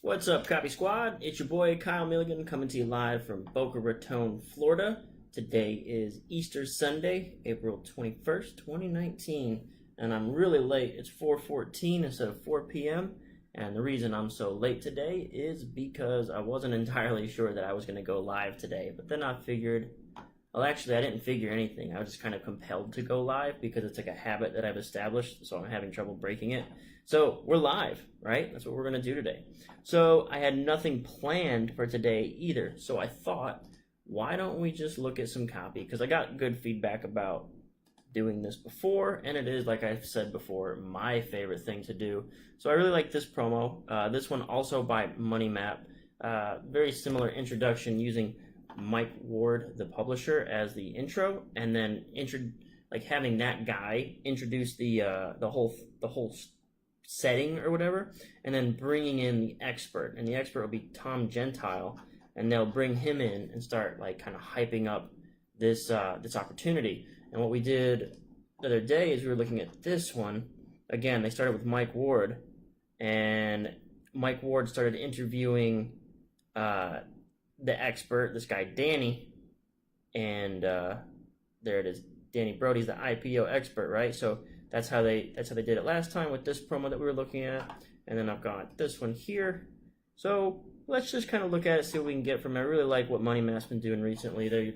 What's up, Copy Squad? It's your boy Kyle Milligan coming to you live from Boca Raton, Florida. Today is Easter Sunday, April 21st, 2019, and I'm really late. It's 4:14 instead of 4 p.m., and the reason I'm so late today is because I wasn't entirely sure that I was going to go live today, but then I figured, well, actually, I didn't figure anything. I was just kind of compelled to go live because it's like a habit that I've established, so I'm having trouble breaking it. So we're live, right? That's what we're going to do today. So I had nothing planned for today either. So I thought, why don't we just look at some copy? Because I got good feedback about doing this before, and it is, like I've said before, my favorite thing to do. So I really like this promo. This one also by Money Map. Very similar introduction using Mike Ward, the publisher, as the intro, and then having that guy introduce the whole setting or whatever, and then bringing in the expert, and the expert will be Tom Gentile, and they'll bring him in and start like kind of hyping up this opportunity. And what we did the other day is we were looking at this one again. They started with Mike Ward, and Mike Ward started interviewing the expert, this guy Danny, and there it is. Danny Brody's the IPO expert, right? So that's how they did it last time with this promo that we were looking at, and then I've got this one here. So let's just kind of look at it, see what we can get from it. I really like what Money Map's been doing recently. They're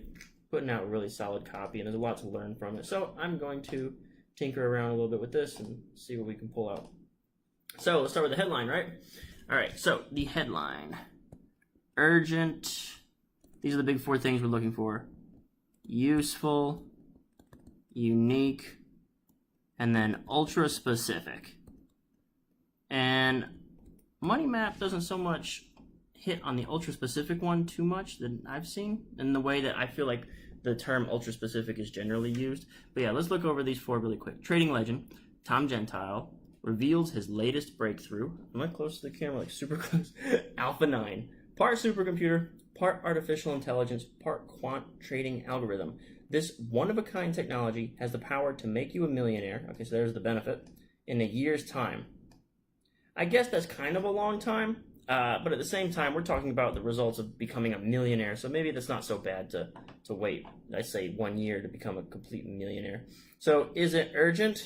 putting out really solid copy, and there's a lot to learn from it. So I'm going to tinker around a little bit with this and see what we can pull out. So let's start with the headline, right? All right. So the headline: urgent. These are the big four things we're looking for: useful, unique, and then ultra specific. And Money Map doesn't so much hit on the ultra specific one too much that I've seen, in the way that I feel like the term ultra specific is generally used. But yeah, let's look over these four really quick. Trading legend Tom Gentile reveals his latest breakthrough. Am I close to the camera? Like super close. Alpha 9. Part supercomputer, part artificial intelligence, part quant trading algorithm. This one-of-a-kind technology has the power to make you a millionaire. Okay, so there's the benefit. In a year's time. I guess that's kind of a long time, but at the same time, we're talking about the results of becoming a millionaire, so maybe that's not so bad to wait, I say, 1 year to become a complete millionaire. So is it urgent?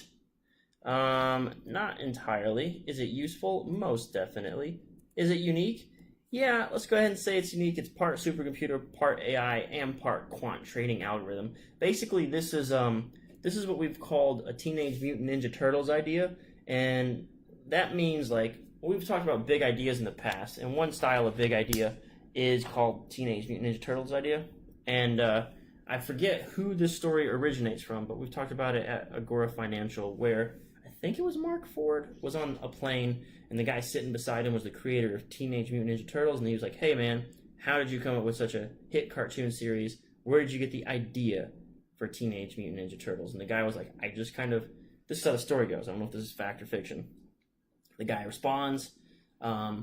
Not entirely. Is it useful? Most definitely. Is it unique? Yeah, let's go ahead and say it's unique. It's part supercomputer, part AI, and part quant trading algorithm. Basically, this is what we've called a Teenage Mutant Ninja Turtles idea, and that means, like, we've talked about big ideas in the past, and one style of big idea is called Teenage Mutant Ninja Turtles idea, and I forget who this story originates from, but we've talked about it at Agora Financial, where I think it was Mark Ford was on a plane, and the guy sitting beside him was the creator of Teenage Mutant Ninja Turtles, and he was like, hey man, how did you come up with such a hit cartoon series? Where did you get the idea for Teenage Mutant Ninja Turtles? And the guy was like, this is how the story goes. I don't know if this is fact or fiction. The guy responds, I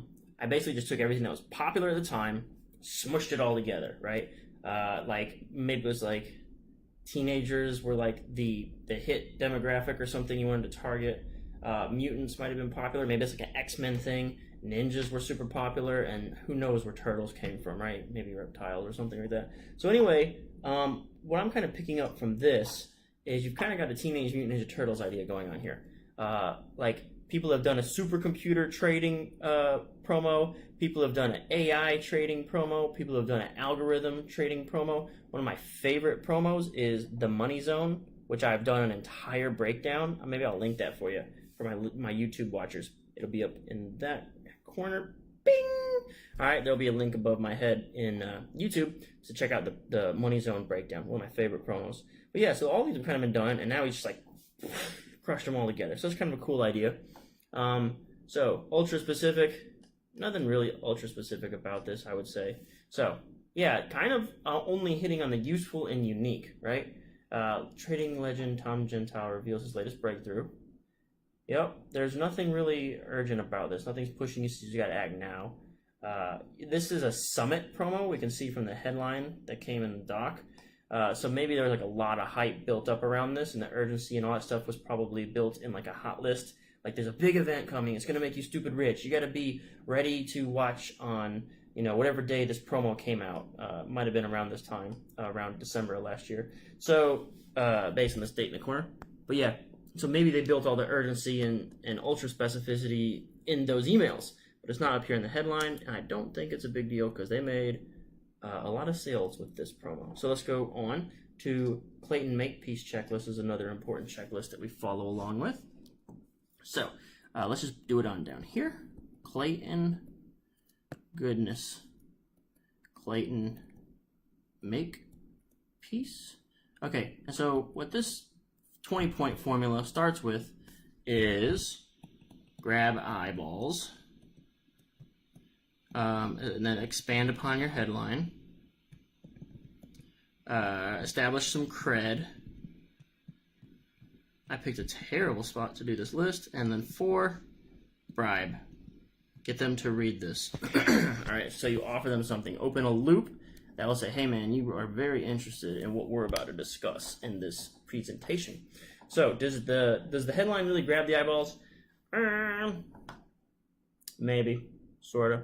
basically just took everything that was popular at the time, smushed it all together, right? Like maybe it was like teenagers were like the hit demographic or something you wanted to target. Mutants might have been popular. Maybe it's like an X-Men thing. Ninjas were super popular, and who knows where turtles came from, right? Maybe reptiles or something like that. So anyway, what I'm kind of picking up from this is you've kind of got a Teenage Mutant Ninja Turtles idea going on here. Like, people have done a supercomputer trading promo. People have done an AI trading promo. People have done an algorithm trading promo. One of my favorite promos is the Money Zone, which I've done an entire breakdown. Maybe I'll link that for you for my YouTube watchers. It'll be up in that corner. Bing! All right, there'll be a link above my head in YouTube to check out the Money Zone breakdown. One of my favorite promos. But yeah, so all these have kind of been done, and now he's just like crushed them all together. So it's kind of a cool idea. So ultra specific, nothing really ultra specific about this, I would say. So yeah, kind of only hitting on the useful and unique, right? Trading legend Tom Gentile reveals his latest breakthrough. Yep, there's nothing really urgent about this. Nothing's pushing you, so you gotta act now. This is a summit promo. We can see from the headline that came in the doc. So maybe there was like a lot of hype built up around this, and the urgency and all that stuff was probably built in like a hot list Like there's a big event coming. It's going to make you stupid rich. You got to be ready to watch on, whatever day this promo came out. Might have been around this time, around December of last year. So based on this date in the corner. But yeah, so maybe they built all the urgency and ultra specificity in those emails. But it's not up here in the headline. And I don't think it's a big deal because they made a lot of sales with this promo. So let's go on to Clayton Makepeace checklist is another important checklist that we follow along with. So let's just do it on down here. Clayton Makepeace. Okay, and so what this 20-point formula starts with is grab eyeballs, and then expand upon your headline, establish some cred. I picked a terrible spot to do this list, and then 4, bribe. Get them to read this. All right, so you offer them something. Open a loop that will say, hey man, you are very interested in what we're about to discuss in this presentation. So does the headline really grab the eyeballs? Maybe, sort of.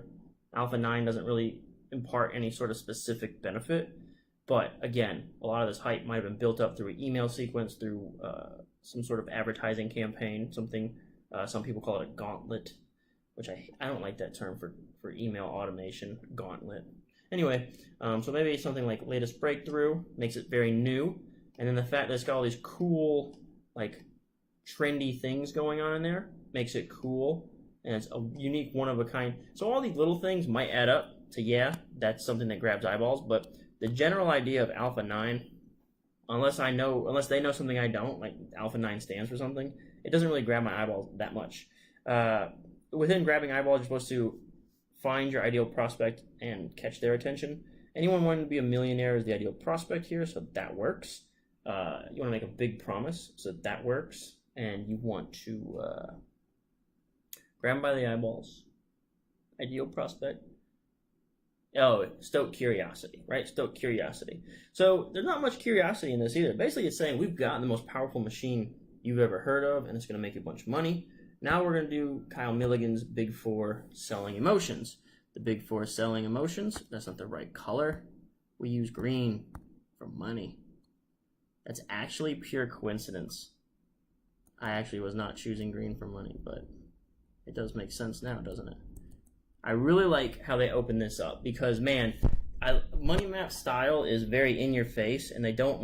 Alpha 9 doesn't really impart any sort of specific benefit. But again, a lot of this hype might have been built up through an email sequence, through some sort of advertising campaign, something, some people call it a gauntlet, which I don't like that term for email automation, gauntlet. Anyway, so maybe something like latest breakthrough makes it very new. And then the fact that it's got all these cool, like trendy things going on in there makes it cool. And it's a unique, one of a kind. So all these little things might add up to, yeah, that's something that grabs eyeballs. But the general idea of Alpha 9, unless they know something I don't, like Alpha 9 stands for something, it doesn't really grab my eyeballs that much. Within grabbing eyeballs, you're supposed to find your ideal prospect and catch their attention. Anyone wanting to be a millionaire is the ideal prospect here, so that works. You want to make a big promise, so that works. And you want to grab them by the eyeballs. Ideal prospect. Oh, stoke curiosity, right? Stoke curiosity. So there's not much curiosity in this either. Basically, it's saying we've got the most powerful machine you've ever heard of, and it's going to make you a bunch of money. Now we're going to do Kyle Milligan's Big 4 selling emotions. The Big 4 selling emotions, that's not the right color. We use green for money. That's actually pure coincidence. I actually was not choosing green for money, but it does make sense now, doesn't it? I really like how they open this up because, man, Money Map style is very in your face, and they don't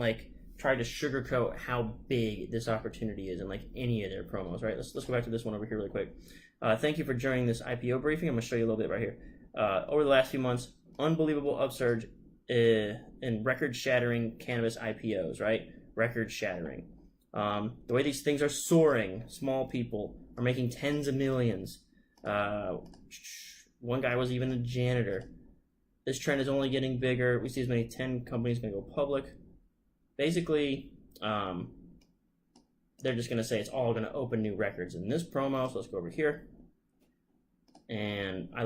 try to sugarcoat how big this opportunity is in any of their promos, right? Let's go back to this one over here really quick. Thank you for joining this IPO briefing. I'm going to show you a little bit right here. Over the last few months, unbelievable upsurge in record-shattering cannabis IPOs, right? Record-shattering. The way these things are soaring, small people are making tens of millions. One guy was even a janitor. This trend is only getting bigger. We see as many 10 companies going to go public. Basically, they're just going to say it's all going to open new records in this promo. So let's go over here. And I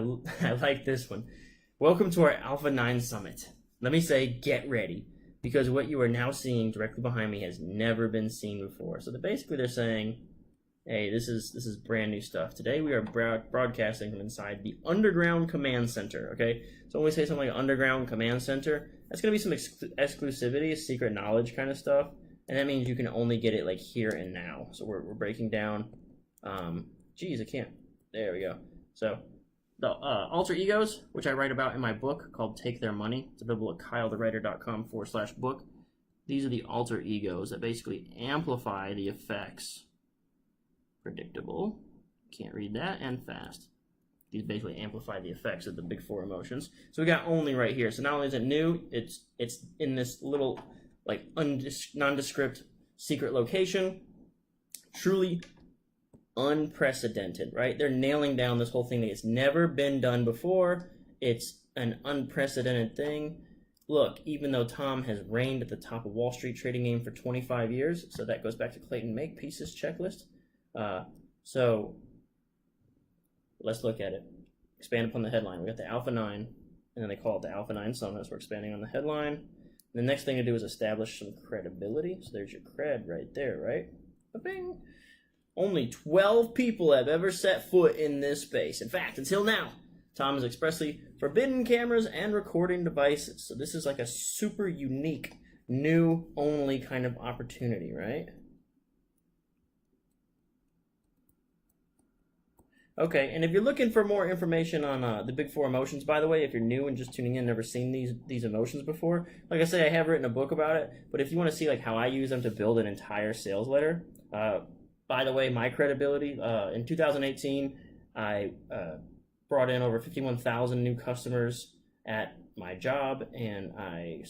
like this one. Welcome to our Alpha 9 Summit. Let me say, get ready. Because what you are now seeing directly behind me has never been seen before. So basically they're saying, hey, this is brand new stuff. Today we are broadcasting from inside the Underground Command Center, okay? So when we say something like Underground Command Center, that's going to be some exclusivity, secret knowledge kind of stuff. And that means you can only get it here and now. So we're breaking down, geez, I can't. There we go. So the alter egos, which I write about in my book called Take Their Money. It's available at kylethewriter.com/book. These are the alter egos that basically amplify the effects. Predictable, can't read that, and fast. These basically amplify the effects of the Big 4 emotions. So we got only right here. So not only is it new, it's in this little nondescript secret location. Truly unprecedented, right? They're nailing down this whole thing that it's never been done before. It's an unprecedented thing. Look, even though Tom has reigned at the top of Wall Street trading game for 25 years, so that goes back to Clayton Makepeace's checklist. So let's look at it. Expand upon the headline. We got the Alpha 9, and then they call it the Alpha 9 Summit. So we're expanding on the headline. The next thing to do is establish some credibility. So there's your cred right there, right? Ba-bing. Only 12 people have ever set foot in this space. In fact, until now, Tom has expressly forbidden cameras and recording devices. So this is like a super unique, new only kind of opportunity, right? Okay, and if you're looking for more information on the big four emotions, by the way, if you're new and just tuning in, never seen these emotions before, like I say, I have written a book about it, but if you want to see like how I use them to build an entire sales letter, by the way, my credibility, in 2018, I brought in over 51,000 new customers at my job, and I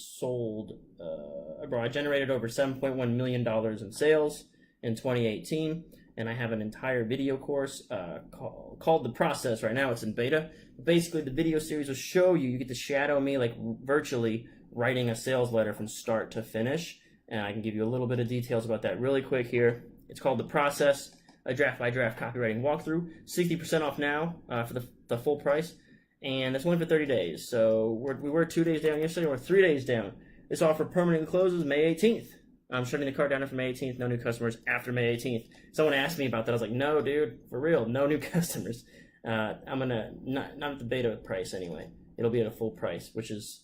generated over $7.1 million in sales in 2018. And I have an entire video course called The Process. Right now it's in beta. Basically, the video series will show you get to shadow me like virtually writing a sales letter from start to finish. And I can give you a little bit of details about that really quick here. It's called The Process, a draft-by-draft copywriting walkthrough. 60% off now for the full price. And that's only for 30 days. So we were 2 days down yesterday. We're 3 days down. This offer permanently closes May 18th. I'm shutting the cart down after May 18th. No new customers after May 18th. Someone asked me about that. I was like, no, dude, for real, no new customers. I'm going to, not at the beta price anyway. It'll be at a full price, which is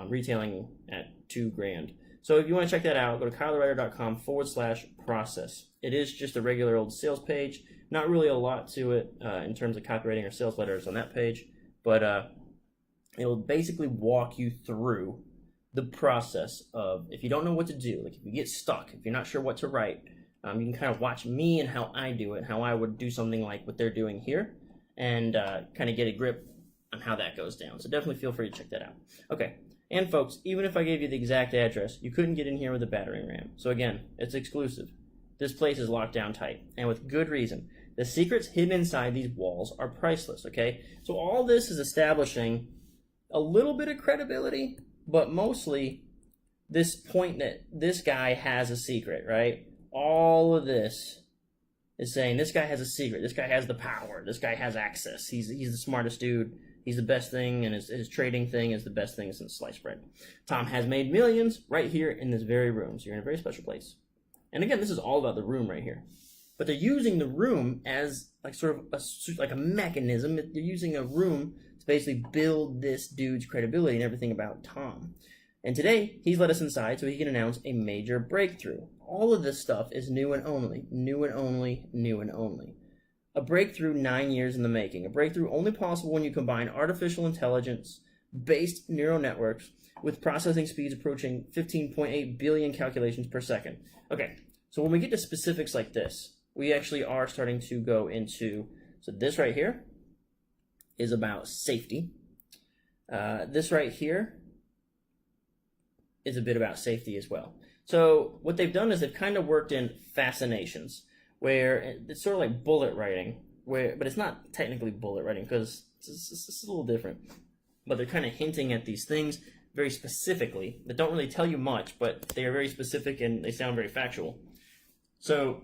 retailing at $2,000. So if you want to check that out, go to kylewriter.com/process. It is just a regular old sales page. Not really a lot to it in terms of copywriting or sales letters on that page, but it will basically walk you through the process of, if you don't know what to do, like if you get stuck, if you're not sure what to write, you can kind of watch me and how I do it, how I would do something like what they're doing here, and kind of get a grip on how that goes down. So definitely feel free to check that out. Okay, and folks, even if I gave you the exact address, you couldn't get in here with a battering ram. So again, it's exclusive. This place is locked down tight, and with good reason. The secrets hidden inside these walls are priceless, okay? So all this is establishing a little bit of credibility, but mostly this point that this guy has a secret, right? All of this is saying this guy has a secret. This guy has the power. This guy has access. He's the smartest dude. He's the best thing, and his trading thing is the best thing since sliced bread. Tom has made millions right here in this very room. So you're in a very special place. And again, this is all about the room right here. But they're using the room as like sort of like a mechanism. They're using a room to basically build this dude's credibility and everything about Tom. And today, he's let us inside so he can announce a major breakthrough. All of this stuff is new and only, new and only, new and only. A breakthrough 9 years in the making. A breakthrough only possible when you combine artificial intelligence-based neural networks with processing speeds approaching 15.8 billion calculations per second. Okay, so when we get to specifics like this, we actually are starting to go into, so this right here is about safety. This right here is a bit about safety as well. So what they've done is they've kind of worked in fascinations, where it's sort of like bullet writing, but it's not technically bullet writing because it's a little different. But they're kind of hinting at these things very specifically that don't really tell you much, but they are very specific and they sound very factual. So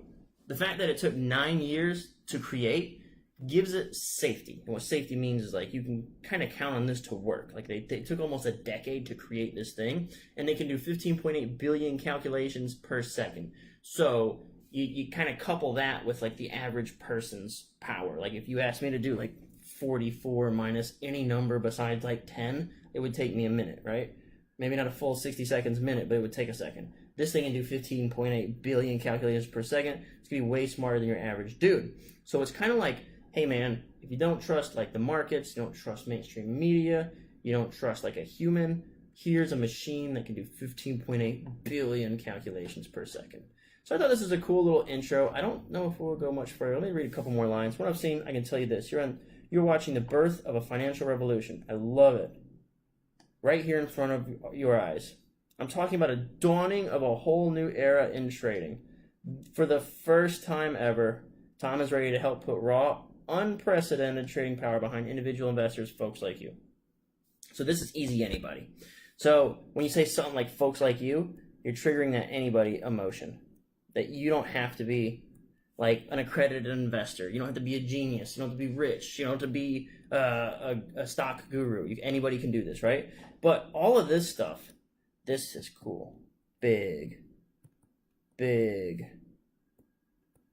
the fact that it took 9 years to create gives it safety. And what safety means is like you can kind of count on this to work. Like they took almost a decade to create this thing, and they can do 15.8 billion calculations per second. So you kind of couple that with like the average person's power. Like if you asked me to do like 44 minus any number besides like 10, it would take me a minute, right? Maybe not a full 60 seconds minute, but it would take a second. This thing can do 15.8 billion calculations per second. It's going to be way smarter than your average dude. So it's kind of like, hey man, if you don't trust like the markets, you don't trust mainstream media, you don't trust like a human, here's a machine that can do 15.8 billion calculations per second. So I thought this was a cool little intro. I don't know if we'll go much further. Let me read a couple more lines. What I've seen, I can tell you this. You're watching the birth of a financial revolution. I love it. Right here in front of your eyes. I'm talking about a dawning of a whole new era in trading. For the first time ever, Tom is ready to help put raw, unprecedented trading power behind individual investors, folks like you. So this is easy anybody. So when you say something like folks like you, you're triggering that anybody emotion. That you don't have to be like an accredited investor. You don't have to be a genius. You don't have to be rich. You don't have to be a stock guru. Anybody can do this, right? But all of this stuff, this is cool. Big.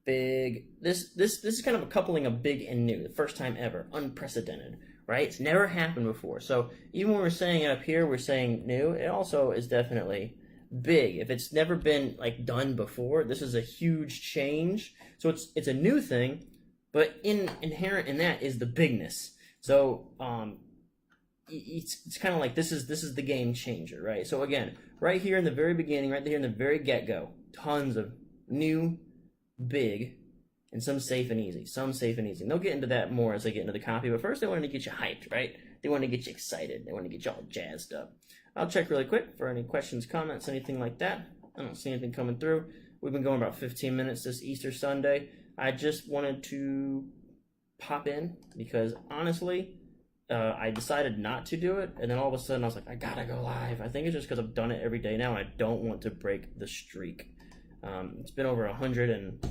big. This is kind of a coupling of big and new, the first time ever, unprecedented, right? It's never happened before. So even when we're saying it up here, we're saying new. It also is definitely big. If it's never been like done before, this is a huge change. So it's a new thing, but inherent in that is the bigness. So it's kind of like this is the game changer, right? So again, right here in the very beginning, right here in the very get-go, tons of new, big, and some safe and easy. And they'll get into that more as they get into the copy, but first they want to get you hyped, right? They want to get you excited. They want to get you all jazzed up. I'll check really quick for any questions, comments, anything like that. I don't see anything coming through. We've been going about 15 minutes this Easter Sunday. I just wanted to pop in because honestly, I decided not to do it, and then all of a sudden I was like, I gotta go live. I think it's just because I've done it every day now, and I don't want to break the streak. It's been over 100 and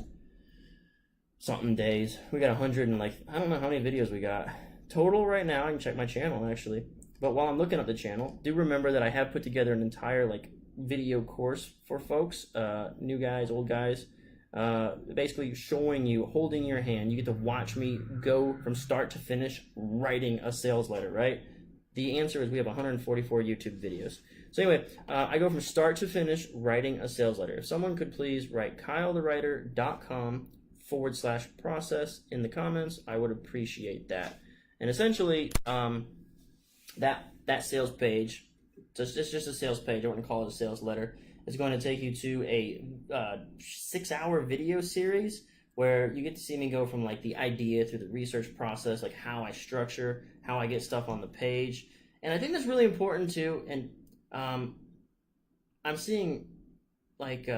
something days. We got 100 and like, I don't know how many videos we got total right now. I can check my channel actually. But while I'm looking at the channel, do remember that I have put together an entire like video course for folks, new guys, old guys, basically showing you, holding your hand. You get to watch me go from start to finish writing a sales letter, right? The answer is we have 144 YouTube videos. So anyway, I go from start to finish writing a sales letter. If someone could please write kylethewriter.com/process in the comments, I would appreciate that. And essentially, that sales page, it's just a sales page, I wouldn't call it a sales letter, is going to take you to a 6-hour video series where you get to see me go from like the idea through the research process, like how I structure, how I get stuff on the page. And I think that's really important too. And I'm seeing like,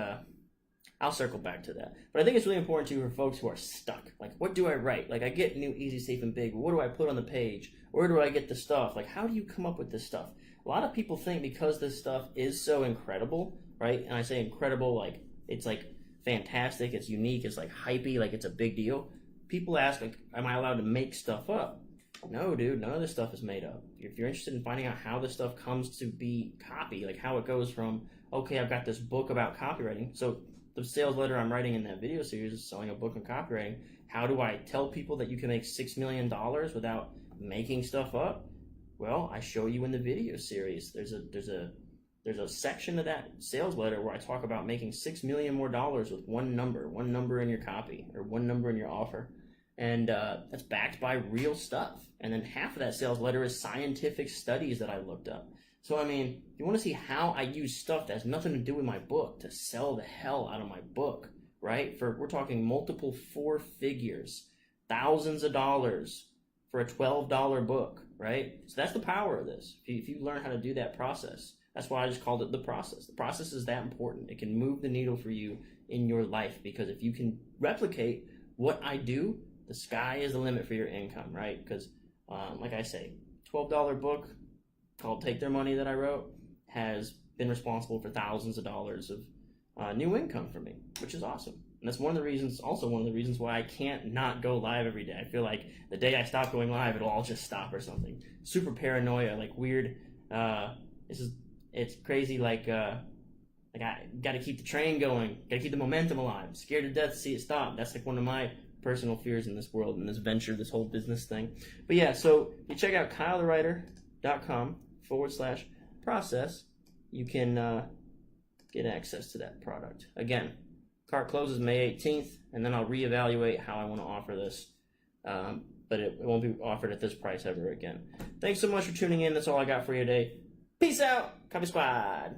I'll circle back to that. But I think it's really important too for folks who are stuck. Like, what do I write? Like, I get new, easy, safe, and big. What do I put on the page? Where do I get the stuff? Like, how do you come up with this stuff? A lot of people think because this stuff is so incredible, right? And I say incredible, like, it's like fantastic, it's unique, it's like hypey, like it's a big deal. People ask, like, am I allowed to make stuff up? No, dude, none of this stuff is made up. If you're interested in finding out how this stuff comes to be copy, like how it goes from, okay, I've got this book about copywriting. So the sales letter I'm writing in that video series is selling a book on copywriting. How do I tell people that you can make $6 million without making stuff up? Well, I show you in the video series. There's a section of that sales letter where I talk about making $6 million more with one number in your copy or one number in your offer. And that's backed by real stuff. And then half of that sales letter is scientific studies that I looked up. So, I mean, if you want to see how I use stuff that has nothing to do with my book to sell the hell out of my book, right? We're talking multiple 4 figures, thousands of dollars for a $12 book, right? So that's the power of this. If you learn how to do that process, that's why I just called it the process. The process is that important. It can move the needle for you in your life because if you can replicate what I do, the sky is the limit for your income, right? Because, like I say, $12 book called Take Their Money that I wrote has been responsible for thousands of dollars of new income for me, which is awesome. And that's one of the reasons why I can't not go live every day. I feel like the day I stop going live, it'll all just stop or something. Super paranoia, like weird. It's crazy. Like I got to keep the train going, got to keep the momentum alive. I'm scared to death to see it stop. That's like one of my personal fears in this world, in this venture, this whole business thing. But yeah, so you check out kylethewriter.com/process. You can get access to that product. Again, cart closes May 18th, and then I'll reevaluate how I want to offer this. But it won't be offered at this price ever again. Thanks so much for tuning in. That's all I got for you today. Peace out, Copy Squad.